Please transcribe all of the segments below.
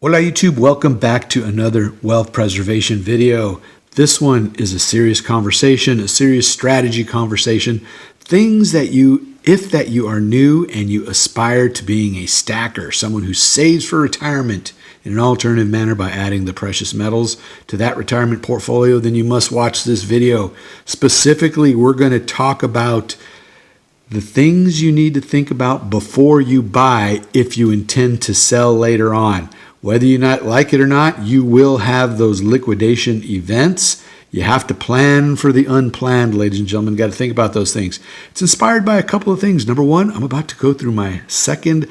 Hola YouTube, welcome back to another wealth preservation video. This one is a serious conversation, a serious strategy conversation. Things that if you are new and you aspire to being a stacker, someone who saves for retirement in an alternative manner by adding the precious metals to that retirement portfolio, then you must watch this video. Specifically, we're going to talk about the things you need to think about before you buy if you intend to sell later on. Whether you not like it or not, you will have those liquidation events. You have to plan for the unplanned, ladies and gentlemen. Got to think about those things. It's inspired by a couple of things. Number one, I'm about to go through my second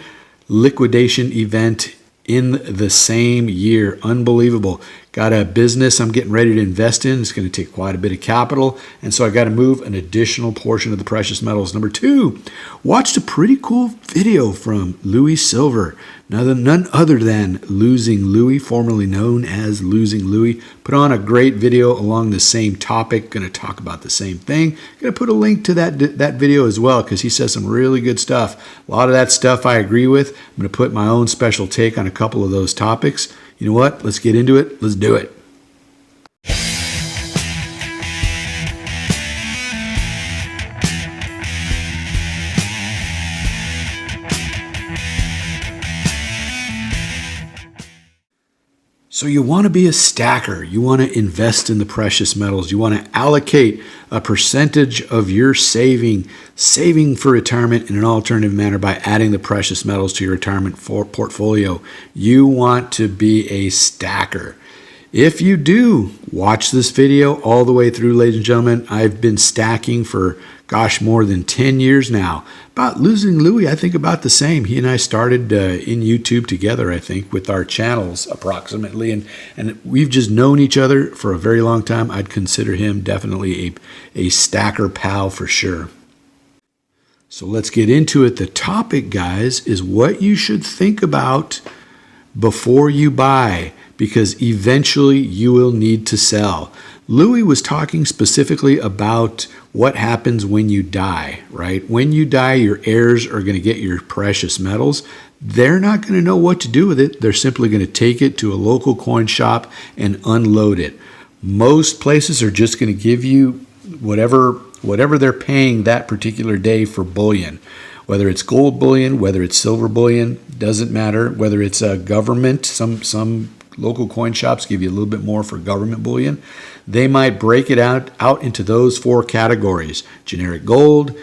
liquidation event in the same year. Unbelievable. Got a business I'm getting ready to invest in. It's going to take quite a bit of capital. And so I got to move an additional portion of the precious metals. Number two, watched a pretty cool video from Louie Silver. None other than Losing Louie, formerly known as Losing Louie. Put on a great video along the same topic. Going to talk about the same thing. Going to put a link to that video as well because he says some really good stuff. A lot of that stuff I agree with. I'm going to put my own special take on a couple of those topics. You know what? Let's get into it. Let's do it. So you want to be a stacker. You want to invest in the precious metals. You want to allocate a percentage of your saving for retirement in an alternative manner by adding the precious metals to your retirement portfolio. You want to be a stacker. If you do, watch this video all the way through, ladies and gentlemen. I've been stacking for, more than 10 years now. About Losing Louie, I think about the same. He and I started in YouTube together, I think, with our channels approximately. And we've just known each other for a very long time. I'd consider him definitely a stacker pal for sure. So let's get into it. The topic, guys, is what you should think about before you buy, because eventually you will need to sell. Louie was talking specifically about what happens when you die, right? When you die, your heirs are going to get your precious metals. They're not going to know what to do with it. They're simply going to take it to a local coin shop and unload it. Most places are just going to give you whatever they're paying that particular day for bullion. Whether it's gold bullion, whether it's silver bullion, doesn't matter. Whether it's a government, some local coin shops give you a little bit more for government bullion. They might break it out into those four categories: generic gold,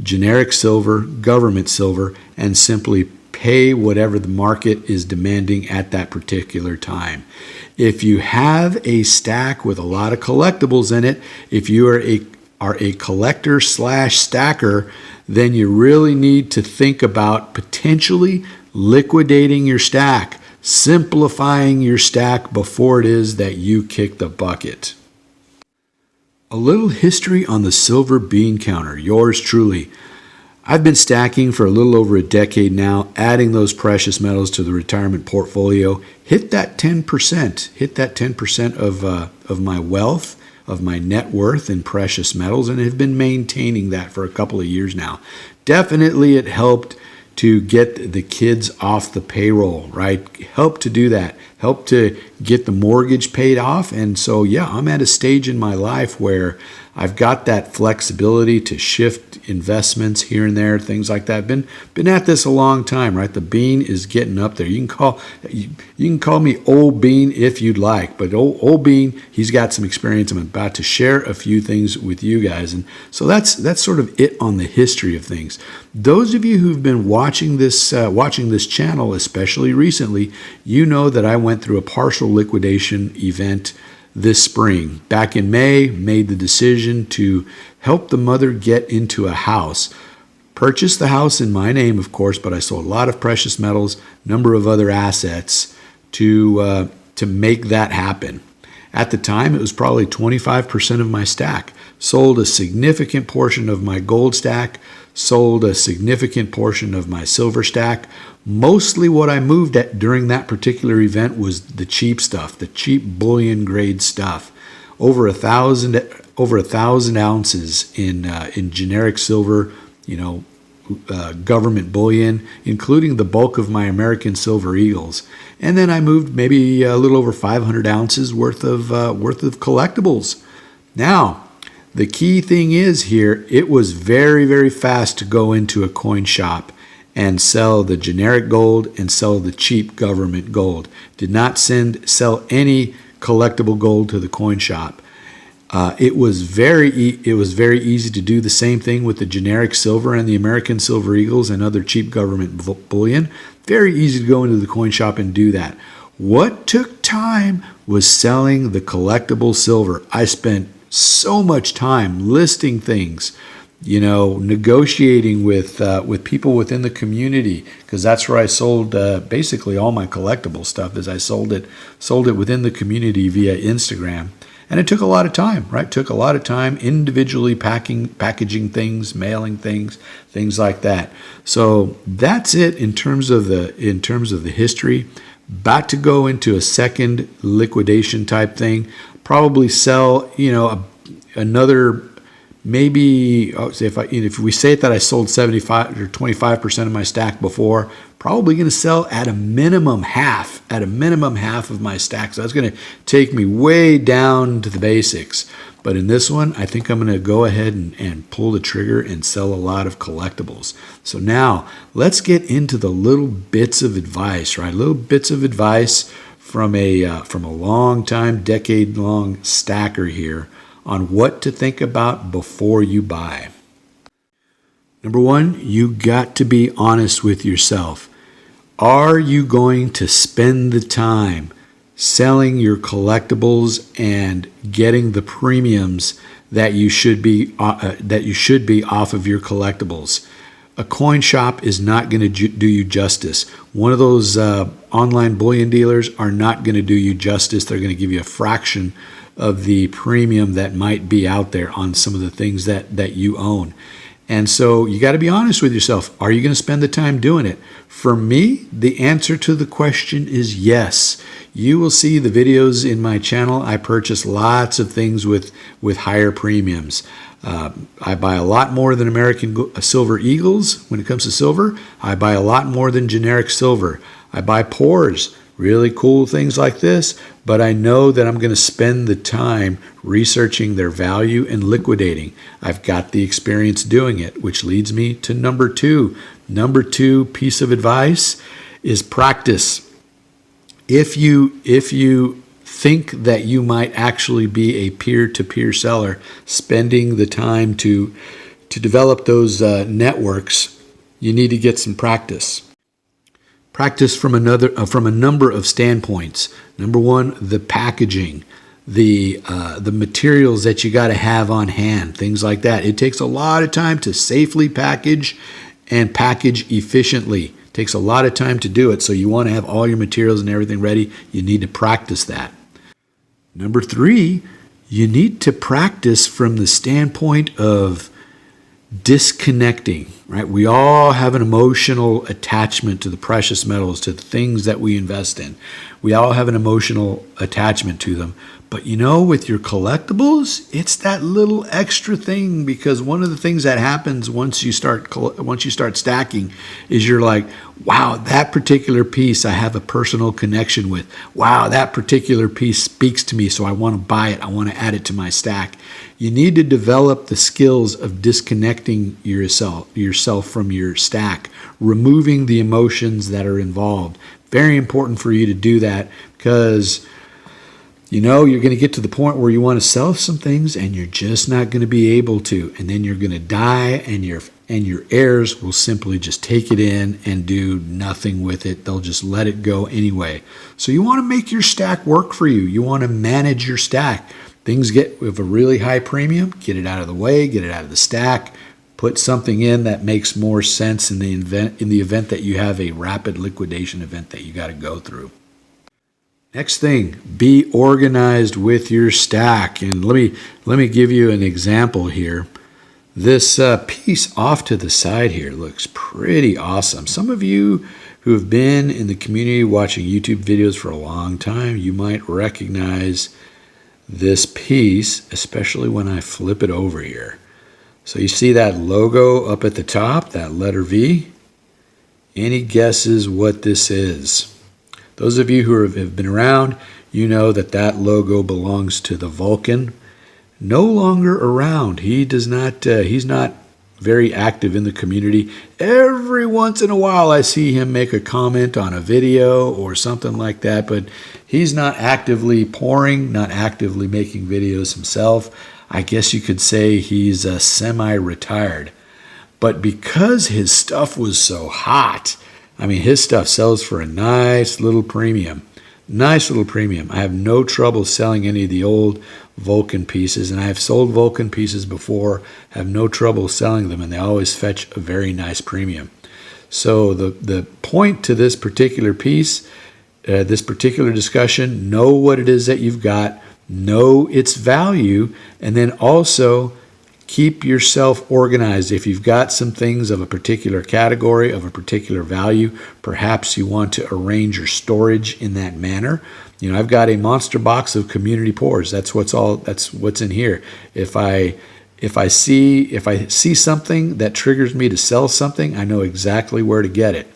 generic silver, government silver, and simply pay whatever the market is demanding at that particular time. If you have a stack with a lot of collectibles in it, if you are a collector / stacker, then you really need to think about potentially liquidating your stack, simplifying your stack before it is that you kick the bucket. A little history on the silver bean counter, yours truly. I've been stacking for a little over a decade now, adding those precious metals to the retirement portfolio. Hit that 10% of my wealth, of my net worth in precious metals, and have been maintaining that for a couple of years now. Definitely it helped to get the kids off the payroll, right? Help to do that. Help to get the mortgage paid off. And so, yeah, I'm at a stage in my life where I've got that flexibility to shift investments here and there, things like that. Been at this a long time, right? The bean is getting up there. You can call me Old Bean if you'd like, but Old Bean, he's got some experience. I'm about to share a few things with you guys, and so that's sort of it on the history of things. Those of you who've been watching this channel, especially recently, you know that I went through a partial liquidation event this spring. Back in May, made the decision to help the mother get into a house. Purchased the house in my name, of course, but I sold a lot of precious metals, number of other assets to make that happen. At the time, it was probably 25% of my stack. Sold a significant portion of my gold stack, sold a significant portion of my silver stack. Mostly what I moved at during that particular event was the cheap stuff, the cheap bullion grade stuff. Over 1,000 ounces in generic silver, government bullion, including the bulk of my American Silver Eagles. And then I moved maybe a little over 500 ounces worth of collectibles. Now, the key thing is here, it was very, very fast to go into a coin shop and sell the generic gold and sell the cheap government gold. Did not sell any collectible gold to the coin shop. It was very easy to do the same thing with the generic silver and the American Silver Eagles and other cheap government bullion. Very easy to go into the coin shop and do that. What took time was selling the collectible silver. I spent so much time listing things, negotiating with people within the community, because that's where I sold basically all my collectible stuff. Is I sold it within the community via Instagram. And it took a lot of time, right? It took a lot of time individually packaging things, mailing things like that. So that's it in terms of the history. About to go into a second liquidation type thing. Probably sell, another maybe if we say that I sold 75 or 25% of my stack before, probably going to sell at a minimum half of my stack. So that's going to take me way down to the basics. But in this one, I think I'm going to go ahead and pull the trigger and sell a lot of collectibles. So now let's get into the little bits of advice, right? Little bits of advice from a long time, decade-long stacker here on what to think about before you buy. Number one, you got to be honest with yourself. Are you going to spend the time selling your collectibles and getting the premiums that you should be off of your collectibles? A coin shop is not going to do you justice. One of those online bullion dealers are not going to do you justice. They're going to give you a fraction of the premium that might be out there on some of the things that you own. And so you got to be honest with yourself. Are you going to spend the time doing it? For me, the answer to the question is yes. You will see the videos in my channel. I purchase lots of things with higher premiums. I buy a lot more than American Silver Eagles when it comes to silver. I buy a lot more than generic silver. I buy pours, really cool things like this, but I know that I'm going to spend the time researching their value and liquidating. I've got the experience doing it, which leads me to number two. Number two piece of advice is practice. If you think that you might actually be a peer-to-peer seller, spending the time to develop those networks, you need to get some practice. Practice from a number of standpoints. Number one, the packaging, the materials that you got to have on hand, things like that. It takes a lot of time to safely package and package efficiently. It takes a lot of time to do it, so you want to have all your materials and everything ready. You need to practice that. Number three, you need to practice from the standpoint of disconnecting, right? We all have an emotional attachment to the precious metals, to the things that we invest in. We all have an emotional attachment to them. But with your collectibles, it's that little extra thing, because one of the things that happens once you start stacking is you're like, wow, that particular piece I have a personal connection with. Wow, that particular piece speaks to me, so I want to buy it. I want to add it to my stack. You need to develop the skills of disconnecting yourself from your stack, removing the emotions that are involved. Very important for you to do that, because you're going to get to the point where you want to sell some things and you're just not going to be able to. And then you're going to die, and your heirs will simply just take it in and do nothing with it. They'll just let it go anyway. So you want to make your stack work for you. You want to manage your stack. Things get with a really high premium, get it out of the way, get it out of the stack, put something in that makes more sense in the event that you have a rapid liquidation event that you got to go through. Next thing, be organized with your stack. And let me give you an example here. This piece off to the side here looks pretty awesome. Some of you who have been in the community watching YouTube videos for a long time, you might recognize this piece, especially when I flip it over here. So you see that logo up at the top, that letter V? Any guesses what this is? Those of you who have been around, you know that that logo belongs to the Vulcan. No longer around. He's not very active in the community. Every once in a while I see him make a comment on a video or something like that, but he's not actively pouring, not actively making videos himself. I guess you could say he's semi-retired. But because his stuff was so hot, I mean, his stuff sells for a nice little premium. Nice little premium. I have no trouble selling any of the old Vulcan pieces, and I have sold Vulcan pieces before, have no trouble selling them, and they always fetch a very nice premium. So the point to this particular piece, this particular discussion, know what it is that you've got, know its value, and then also keep yourself organized. If you've got some things of a particular category, of a particular value, perhaps you want to arrange your storage in that manner. You know, I've got a monster box of community pours. That's what's in here. If I see something that triggers me to sell something, I know exactly where to get it.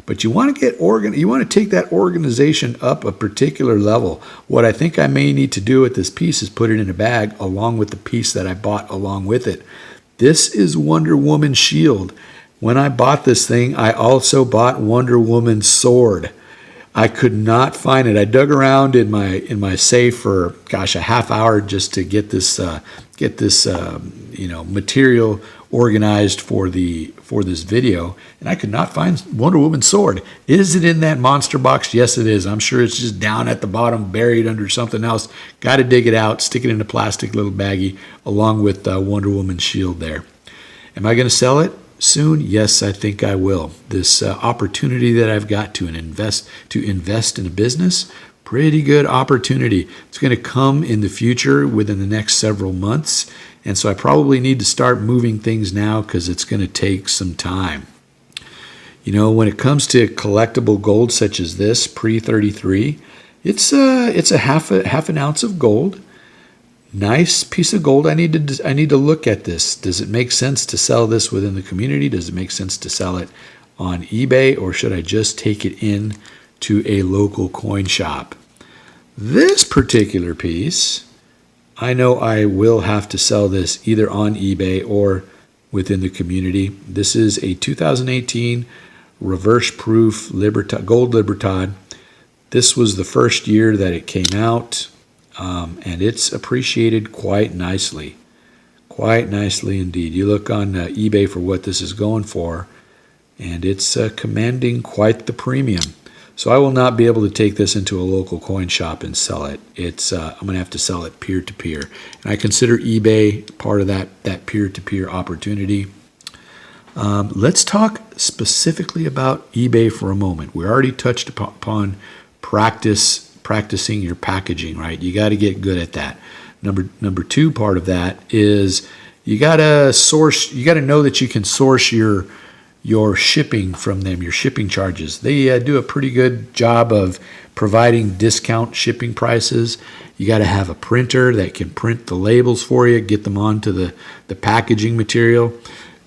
But you want to you want to take that organization up a particular level. What I think I may need to do with this piece is put it in a bag along with the piece that I bought along with it. This is Wonder Woman's shield. When I bought this thing, I also bought Wonder Woman's sword. I could not find it. I dug around in my safe for a half hour just to get this material organized for this video, and I could not find Wonder Woman's sword. Is it in that monster box? Yes, it is. I'm sure it's just down at the bottom, buried under something else. Got to dig it out, stick it in a plastic little baggie, along with Wonder Woman's shield there. Am I going to sell it soon? Yes, I think I will. This opportunity that I've got to invest in a business, pretty good opportunity. It's going to come in the future within the next several months. And so I probably need to start moving things now because it's going to take some time. You know, when it comes to collectible gold such as this, pre-33, it's a half an ounce of gold. Nice piece of gold. I need to look at this. Does it make sense to sell this within the community? Does it make sense to sell it on eBay, or should I just take it in to a local coin shop? This particular piece, I know I will have to sell this either on eBay or within the community. This is a 2018 reverse proof gold Libertad. This was the first year that it came out, and it's appreciated quite nicely. Quite nicely indeed. You look on eBay for what this is going for, and it's commanding quite the premium. So I will not be able to take this into a local coin shop and sell it. I'm going to have to sell it peer-to-peer. And I consider eBay part of that peer-to-peer opportunity. Let's talk specifically about eBay for a moment. We already touched upon practicing your packaging, right? You got to get good at that. Number two part of that is you got to know that you can source your shipping from them, your shipping charges. They do a pretty good job of providing discount shipping prices. You got to have a printer that can print the labels for you, get them onto the packaging material.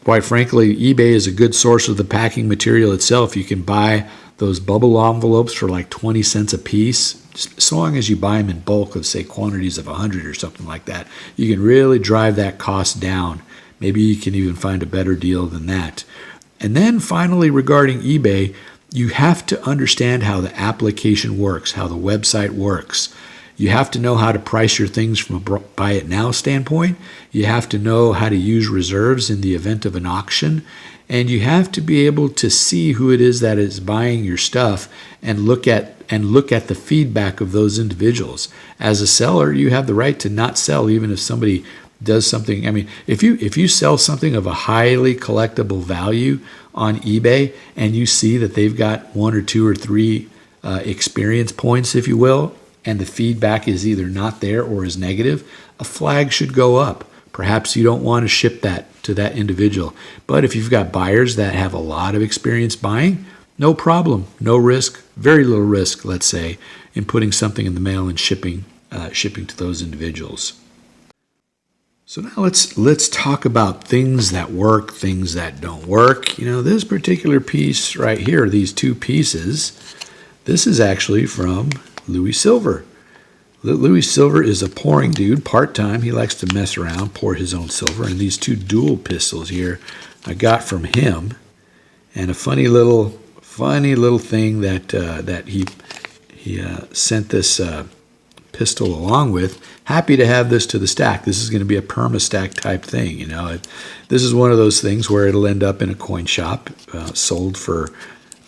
Quite frankly, eBay is a good source of the packing material itself. You can buy those bubble envelopes for like 20 cents a piece. So long as you buy them in bulk of, say, quantities of 100 or something like that, you can really drive that cost down. Maybe you can even find a better deal than that. And then finally, regarding eBay, you have to understand how the application works, how the website works. You have to know how to price your things from a buy it now standpoint. You have to know how to use reserves in the event of an auction. And you have to be able to see who it is that is buying your stuff and look at the feedback of those individuals. As a seller, you have the right to not sell even if somebody does something. I mean, if you sell something of a highly collectible value on eBay and you see that they've got 1 or 2 or 3 experience points, if you will, and the feedback is either not there or is negative, a flag should go up. Perhaps you don't want to ship that to that individual. But if you've got buyers that have a lot of experience buying, no problem, no risk, very little risk, let's say, in putting something in the mail and shipping to those individuals. So now let's talk about things that work, things that don't work. This particular piece right here, these two pieces, this is actually from Louie Silver. Louie Silver is a pouring dude, part-time. He likes to mess around, pour his own silver. And these two dual pistols here I got from him. And a funny little thing that he sent this pistol along with. Happy to have this to the stack. This is going to be a perma stack type thing. This is one of those things where it'll end up in a coin shop, sold for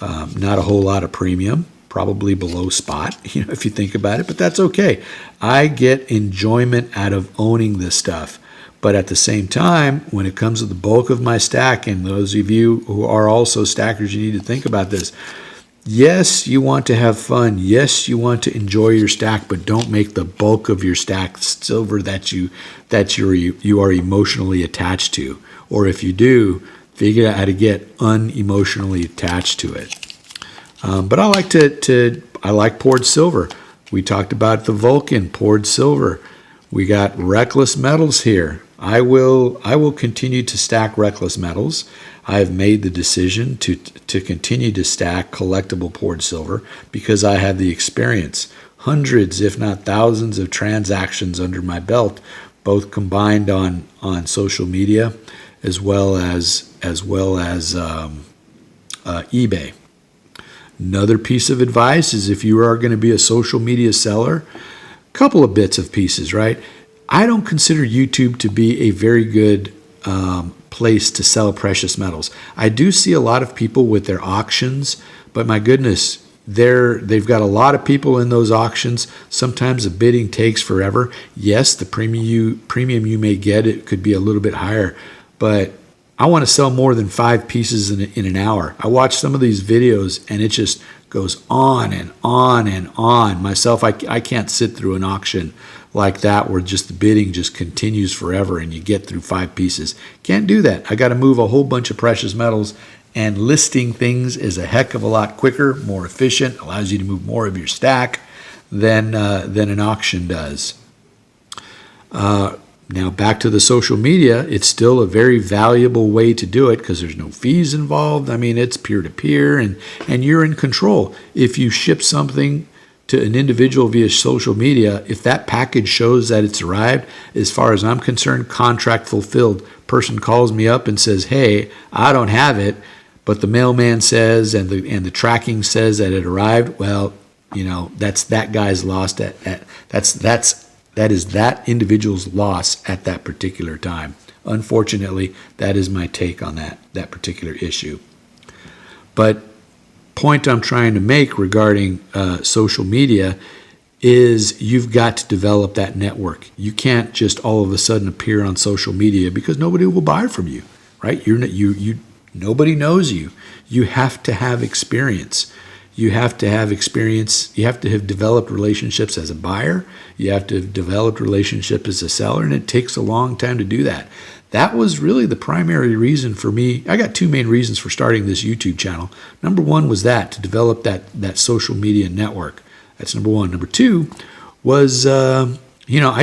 not a whole lot of premium, probably below spot, if you think about it, but that's okay. I get enjoyment out of owning this stuff. But at the same time, when it comes to the bulk of my stack, and those of you who are also stackers, you need to think about this. Yes, you want to have fun. Yes, you want to enjoy your stack, but don't make the bulk of your stack silver that you are emotionally attached to. Or if you do, figure out how to get unemotionally attached to it. But I like poured silver. We talked about the Vulcan poured silver. We got reckless metals here. I will continue to stack reckless metals. I have made the decision to continue to stack collectible poured silver because I have the experience. Hundreds, if not thousands, of transactions under my belt, both combined on social media as well as eBay. Another piece of advice is if you are going to be a social media seller, a couple of bits of pieces, right? I don't consider YouTube to be a very good place to sell precious metals. I do see a lot of people with their auctions, but my goodness, they've got a lot of people in those auctions. Sometimes the bidding takes forever. Yes, the premium you may get, it could be a little bit higher, but I want to sell more than 5 pieces in an hour. I watch some of these videos and it just goes on and on and on. Myself, I can't sit through an auction like that where just the bidding just continues forever and you get through 5 pieces. Can't do that. I got to move a whole bunch of precious metals, and listing things is a heck of a lot quicker, more efficient, allows you to move more of your stack than an auction does. Now back to the social media, it's still a very valuable way to do it because there's no fees involved. I mean, it's peer-to-peer and you're in control. If you ship something to an individual via social media, if that package shows that it's arrived, as far as I'm concerned, contract fulfilled. Person calls me up and says, hey, I don't have it, but the mailman says and the tracking says that it arrived, well, that's that guy's loss. That is that individual's loss at that particular time. Unfortunately, that is my take on that particular issue. But point I'm trying to make regarding social media is you've got to develop that network. You can't just all of a sudden appear on social media because nobody will buy from you, right? Nobody knows you. You have to have experience. You have to have experience. You have to have developed relationships as a buyer. You have to have developed relationships as a seller, and it takes a long time to do that. That was really the primary reason for me. I got 2 main reasons for starting this YouTube channel. Number 1 was to develop that social media network. That's number 1. Number 2 was, I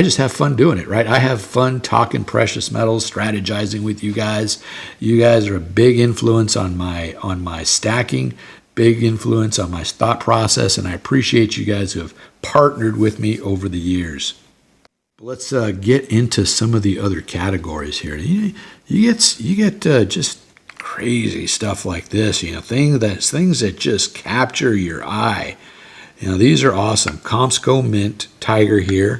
just have fun doing it, right? I have fun talking precious metals, strategizing with you guys. You guys are a big influence on my stacking, big influence on my thought process, and I appreciate you guys who have partnered with me over the years. Let's get into some of the other categories here. You get just crazy stuff like this. Things that just capture your eye. These are awesome. Comsco Mint Tiger here.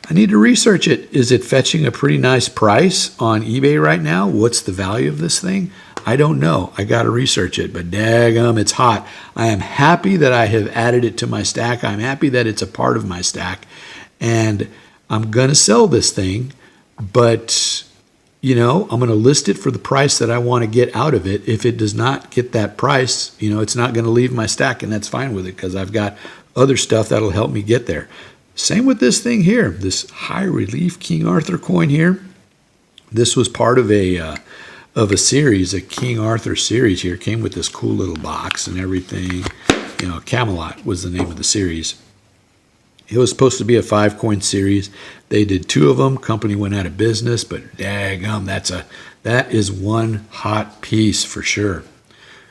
I need to research it. Is it fetching a pretty nice price on eBay right now? What's the value of this thing? I don't know. I got to research it, but daggum, it's hot. I am happy that I have added it to my stack. I'm happy that it's a part of my stack, and I'm going to sell this thing, but I'm going to list it for the price that I want to get out of it. If it does not get that price, it's not going to leave my stack, and that's fine with it because I've got other stuff that'll help me get there. Same with this thing here, this high relief King Arthur coin here. This was part of a series, a King Arthur series here. Came with this cool little box and everything. Camelot was the name of the series. It was supposed to be a 5-coin series. They did 2 of them. Company went out of business, but daggum, that is one hot piece for sure.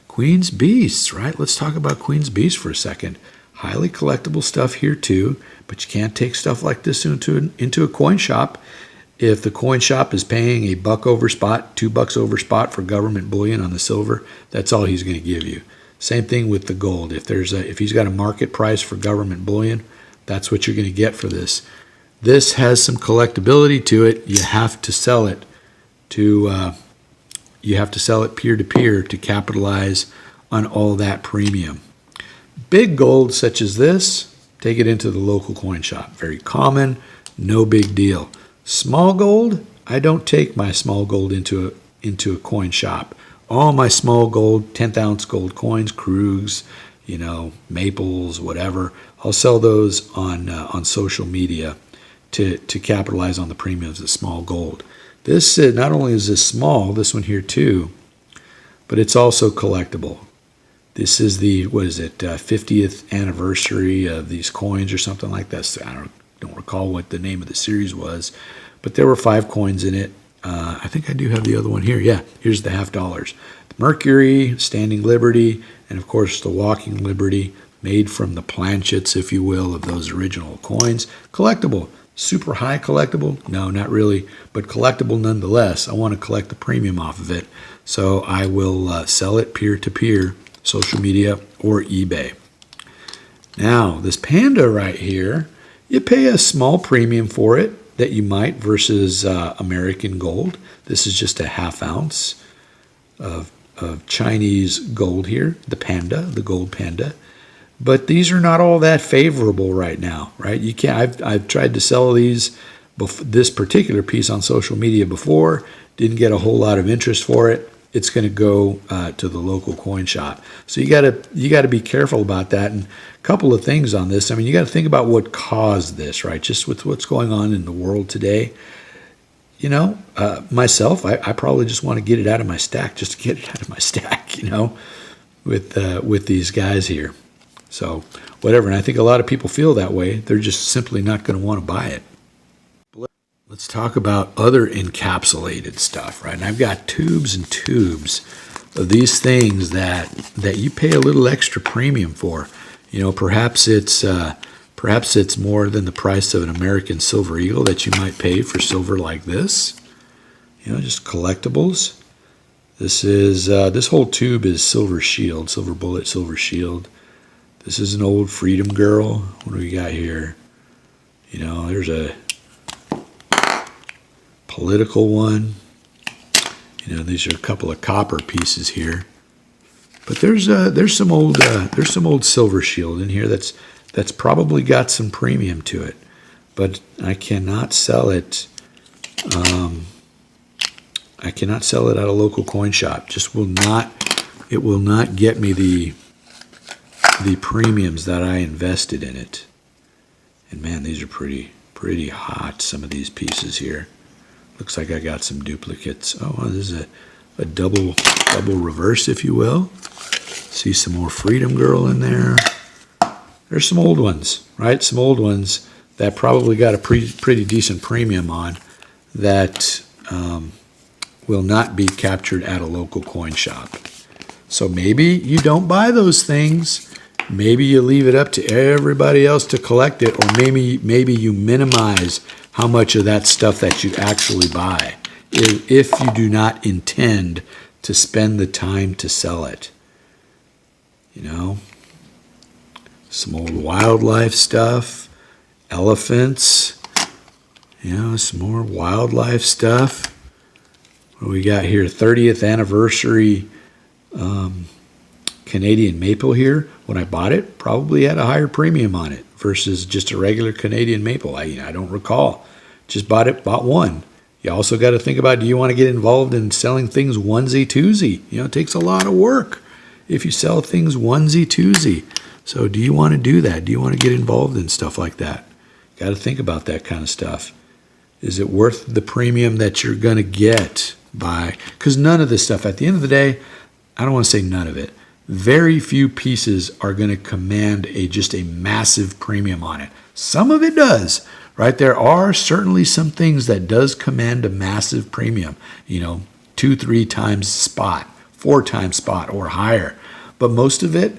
Queen's Beasts, right? Let's talk about Queen's Beasts for a second. Highly collectible stuff here too, but you can't take stuff like this into a coin shop. If the coin shop is paying $1 over spot, $2 over spot for government bullion on the silver, that's all he's going to give you. Same thing with the gold. If he's got a market price for government bullion, that's what you're going to get for this. This has some collectability to it. You have to sell it peer-to-peer to capitalize on all that premium. Big gold such as this, take it into the local coin shop. Very common, no big deal. Small gold, I don't take my small gold into a coin shop. All my small gold, 10th ounce gold coins, Krugs, maples, whatever, I'll sell those on social media to capitalize on the premiums of small gold. This not only is this small, this one here too, but it's also collectible. This is the 50th anniversary of these coins or something like that. So I don't recall what the name of the series was, but there were 5 coins in it. I think I do have the other one here. Yeah, here's the $50. The Mercury, Standing Liberty, and of course the Walking Liberty, made from the planchets, if you will, of those original coins. Collectible. Super high collectible? No, not really, but collectible nonetheless. I want to collect the premium off of it, so I will sell it peer-to-peer, social media, or eBay. Now, this panda right here, you pay a small premium for it that you might versus American gold. This is just a 1/2 ounce of Chinese gold here, the panda, the gold panda. But these are not all that favorable right now, right? You can't. I've tried to sell this particular piece on social media before. Didn't get a whole lot of interest for it. It's going to go to the local coin shop. So you got to be careful about that. And a couple of things on this. I mean, you got to think about what caused this, right? Just with what's going on in the world today. Myself, I probably just want to get it out of my stack, just to get it out of my stack. With these guys here. So whatever, and I think a lot of people feel that way. They're just simply not going to want to buy it. Let's talk about other encapsulated stuff, right? And I've got tubes and tubes of these things that you pay a little extra premium for. Perhaps it's more than the price of an American silver eagle that you might pay for silver like this. Just collectibles. This whole tube is silver shield, silver bullet, silver shield. This is an old Freedom Girl. What do we got here? There's a political one. These are a couple of copper pieces here. But there's some old silver shield in here that's probably got some premium to it. But I cannot sell it. I cannot sell it at a local coin shop. It will not get me the premiums that I invested in it. And man, these are pretty hot, some of these pieces here. Looks like I got some duplicates. Oh, this is a double reverse, if you will. See some more Freedom Girl in there. There's some old ones, right? Some old ones that probably got a pretty decent premium on that will not be captured at a local coin shop. So maybe you don't buy those things. Maybe you leave it up to everybody else to collect it, or maybe you minimize how much of that stuff that you actually buy if you do not intend to spend the time to sell it. Some old wildlife stuff, elephants, some more wildlife stuff. What do we got here? 30th anniversary Canadian maple here. When I bought it, probably had a higher premium on it versus just a regular Canadian maple. I don't recall. Just bought one. You also got to think about, do you want to get involved in selling things onesie-twosie? It takes a lot of work if you sell things onesie-twosie. So do you want to do that? Do you want to get involved in stuff like that? Got to think about that kind of stuff. Is it worth the premium that you're going to get by? Because none of this stuff, at the end of the day, I don't want to say none of it. very few pieces are going to command just a massive premium on it. Some of it does, right? There are certainly some things that does command a massive premium, 2-3 times spot, 4 times spot or higher. But most of it,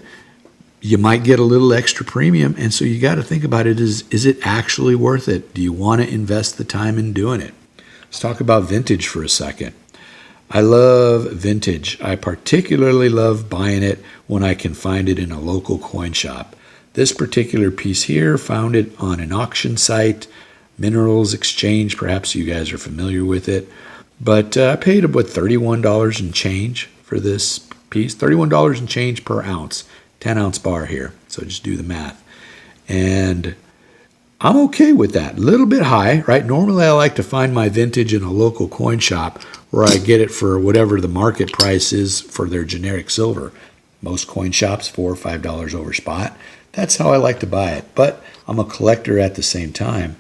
you might get a little extra premium. And so you got to think about it. Is it actually worth it? Do you want to invest the time in doing it? Let's talk about vintage for a second. I love vintage. I particularly love buying it when I can find it in a local coin shop. This particular piece here, found it on an auction site, Minerals Exchange. Perhaps you guys are familiar with it. But I paid about $31 and change for this piece. $31 and change per ounce. 10-ounce bar here. So just do the math. And I'm okay with that. A little bit high, right? Normally I like to find my vintage in a local coin shop where I get it for whatever the market price is for their generic silver. Most coin shops, $4 or $5 over spot. That's how I like to buy it. But I'm a collector at the same time.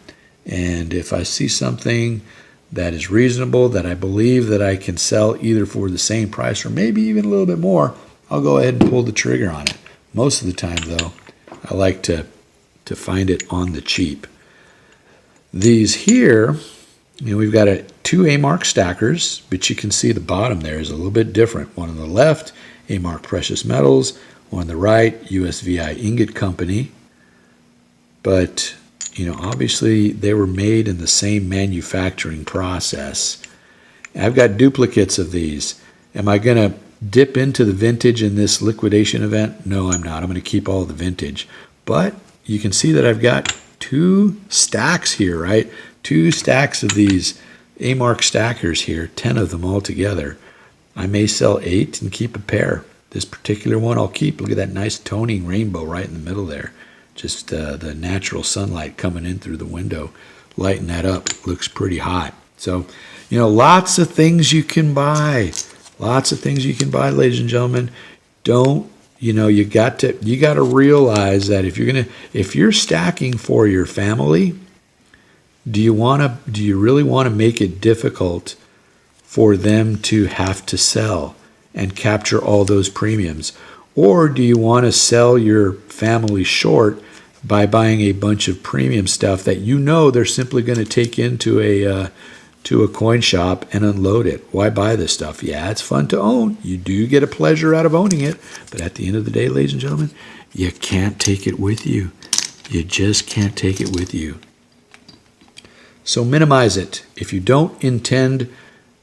And if I see something that is reasonable, that I believe that I can sell either for the same price or maybe even a little bit more, I'll go ahead and pull the trigger on it. Most of the time, though, I like to find it on the cheap. These here, we've got 2 A-mark stackers, but you can see the bottom there is a little bit different. One on the left, A-mark Precious Metals. One on the right, USVI Ingot Company. But, obviously they were made in the same manufacturing process. I've got duplicates of these. Am I going to dip into the vintage in this liquidation event? No, I'm not. I'm going to keep all the vintage. But you can see that I've got 2 stacks here, right? 2 stacks of these A-mark stackers here, 10 of them all together. I may sell 8 and keep a pair. This particular one I'll keep. Look at that nice toning rainbow right in the middle there. Just the natural sunlight coming in through the window. Lighten that up. Looks pretty hot. So, lots of things you can buy. Lots of things you can buy, ladies and gentlemen. You got to realize that if you're stacking for your family, do you really want to make it difficult for them to have to sell and capture all those premiums? Or do you want to sell your family short by buying a bunch of premium stuff that they're simply going to take into a coin shop and unload it? Why buy this stuff? Yeah, it's fun to own. You do get a pleasure out of owning it. But at the end of the day, ladies and gentlemen, you can't take it with you. You just can't take it with you. So minimize it. If you don't intend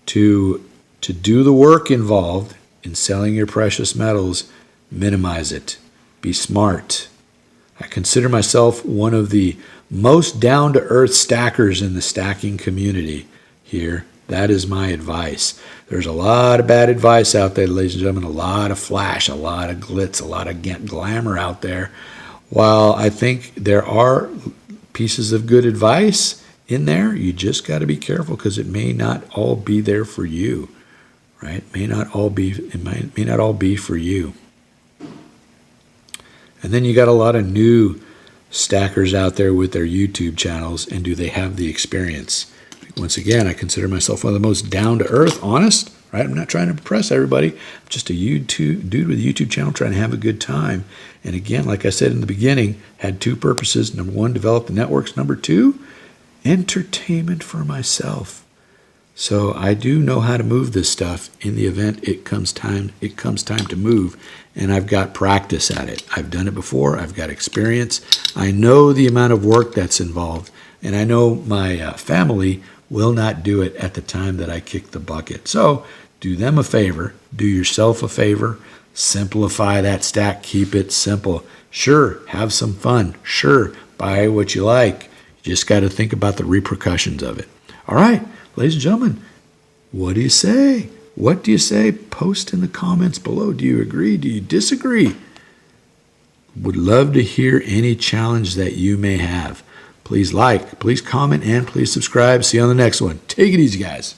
to do the work involved in selling your precious metals, minimize it. Be smart. I consider myself one of the most down-to-earth stackers in the stacking community here. That is my advice. There's a lot of bad advice out there, ladies and gentlemen, a lot of flash, a lot of glitz, a lot of glamour out there. While I think there are pieces of good advice in there, you just got to be careful because it may not all be there for you, right? It may not all be for you. And then you got a lot of new stackers out there with their YouTube channels, and do they have the experience? Once again, I consider myself one of the most down-to-earth, honest, right? I'm not trying to impress everybody. I'm just a dude with a YouTube channel trying to have a good time. And again, like I said in the beginning, had 2 purposes. Number 1, develop the networks. Number 2, entertainment for myself. So I do know how to move this stuff in the event it comes time to move, and I've got practice at it. I've done it before. I've got experience. I know the amount of work that's involved, and I know my family will not do it at the time that I kick the bucket. So do them a favor. Do yourself a favor. Simplify that stack. Keep it simple. Sure, have some fun. Sure, buy what you like. You just got to think about the repercussions of it. All right. Ladies and gentlemen, what do you say? What do you say? Post in the comments below. Do you agree? Do you disagree? Would love to hear any challenge that you may have. Please like, please comment, and please subscribe. See you on the next one. Take it easy, guys.